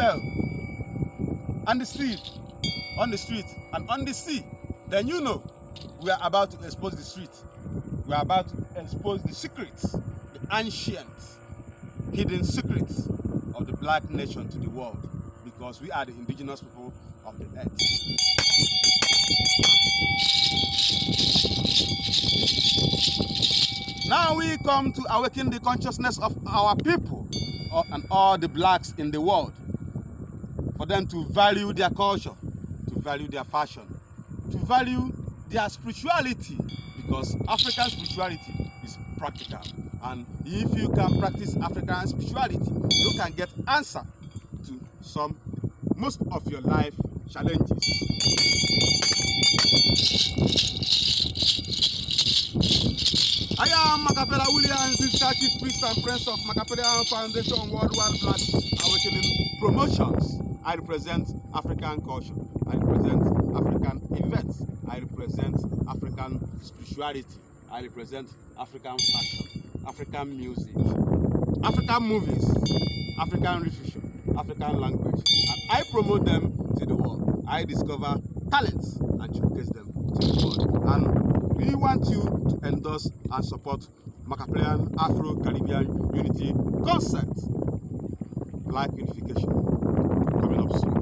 hotel, on the street, and on the sea, then you know we are about to expose the street. We are about to expose the secrets, the ancient, hidden secrets of the black nation to the world, because we are the indigenous people of the earth. Now we come to awaken the consciousness of our people and all the blacks in the world, for them to value their culture, to value their fashion, to value their spirituality, because African spirituality is practical. And if you can practice African spirituality, you can get answer to most of your life challenges. I am Macapella Williams, the Chief Priest and Prince of Macapella Foundation Worldwide Black Awakening Promotions. I represent African culture. I represent African events. I represent African spirituality. I represent African fashion, African music, African movies, African literature, African language. And I promote them to the world. I discover talents and showcase them to the world. And we want you to endorse and support Macapellan Afro-Caribbean Unity Concept, Black Unification, coming up soon.